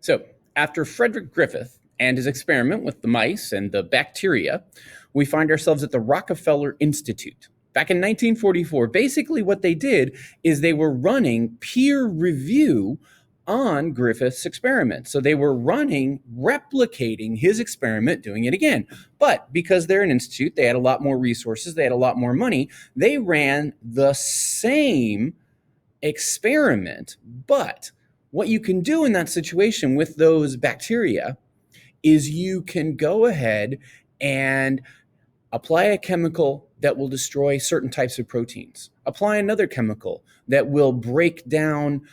So, after Frederick Griffith and his experiment with the mice and the bacteria, we find ourselves at the Rockefeller Institute. Back in 1944, basically what they did is they were running peer review on Griffith's experiment. So they were replicating his experiment, doing it again. But because they're an institute, they had a lot more resources, they had a lot more money, they ran the same experiment. But what you can do in that situation with those bacteria is you can go ahead and apply a chemical that will destroy certain types of proteins. Apply another chemical that will break down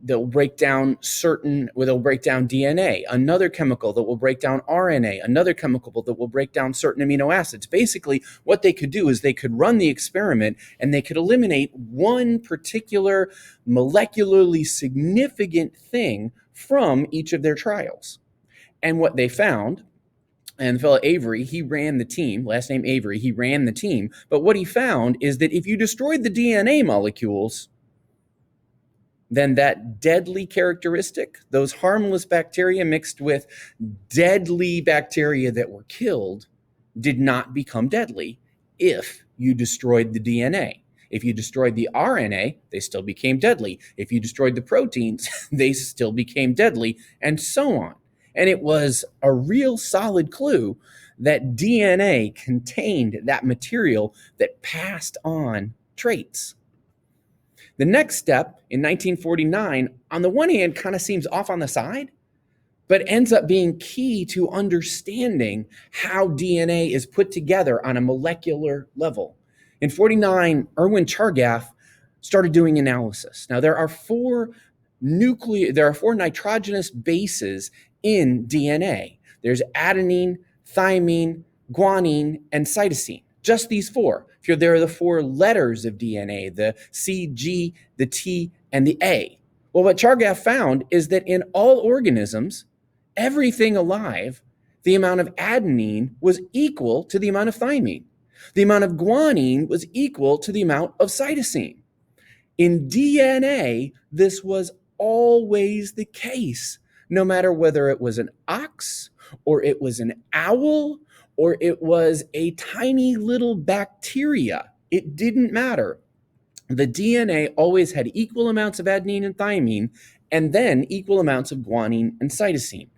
they'll break down DNA, another chemical that will break down RNA, another chemical that will break down certain amino acids. Basically, what they could do is they could run the experiment and they could eliminate one particular molecularly significant thing from each of their trials. And what they found, and the fellow Avery, he ran the team, last name Avery, he ran the team. But what he found is that if you destroyed the DNA molecules, then that deadly characteristic, those harmless bacteria mixed with deadly bacteria that were killed, did not become deadly if you destroyed the DNA. If you destroyed the RNA, they still became deadly. If you destroyed the proteins, they still became deadly, and so on. And it was a real solid clue that DNA contained that material that passed on traits. The next step in 1949, on the one hand, kind of seems off on the side, but ends up being key to understanding how DNA is put together on a molecular level. In 49, Erwin Chargaff started doing analysis. Now, there are four nitrogenous bases in DNA. There's adenine, thymine, guanine, and cytosine. Just these four. There are the four letters of DNA, the C, G, the T, and the A. Well, what Chargaff found is that in all organisms, everything alive, the amount of adenine was equal to the amount of thymine. The amount of guanine was equal to the amount of cytosine. In DNA, this was always the case, no matter whether it was an ox or it was an owl or it was a tiny little bacteria. It didn't matter. The DNA always had equal amounts of adenine and thymine, and then equal amounts of guanine and cytosine.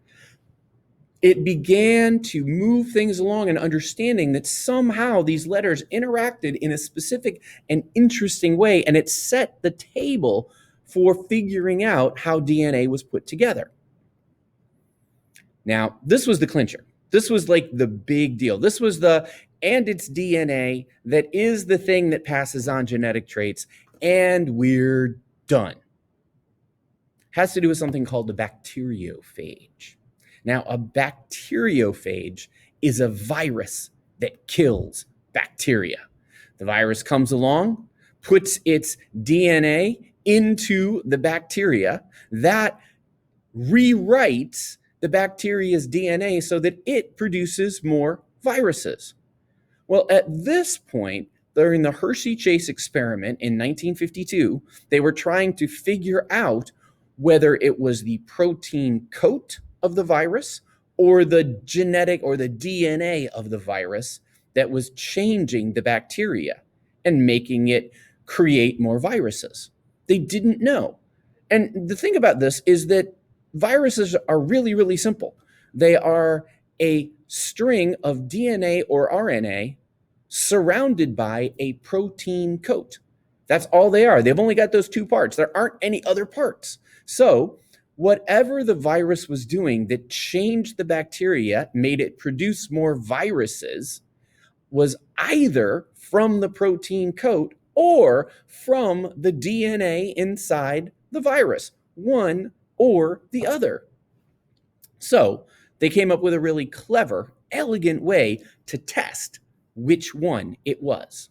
It began to move things along in understanding that somehow these letters interacted in a specific and interesting way, and it set the table for figuring out how DNA was put together. Now, this was the clincher. This was like the big deal. This was and it's DNA that is the thing that passes on genetic traits, and we're done. Has to do with something called the bacteriophage. Now, a bacteriophage is a virus that kills bacteria. The virus comes along, puts its DNA into the bacteria, that rewrites the bacteria's DNA so that it produces more viruses. Well, at this point, during the Hershey-Chase experiment in 1952, they were trying to figure out whether it was the protein coat of the virus or the genetic or the DNA of the virus that was changing the bacteria and making it create more viruses. They didn't know. And the thing about this is that viruses are really, really simple. They are a string of DNA or RNA surrounded by a protein coat. That's all they are. They've only got those two parts. There aren't any other parts. So whatever the virus was doing that changed the bacteria, made it produce more viruses, was either from the protein coat or from the DNA inside the virus, one or the other. So they came up with a really clever, elegant way to test which one it was.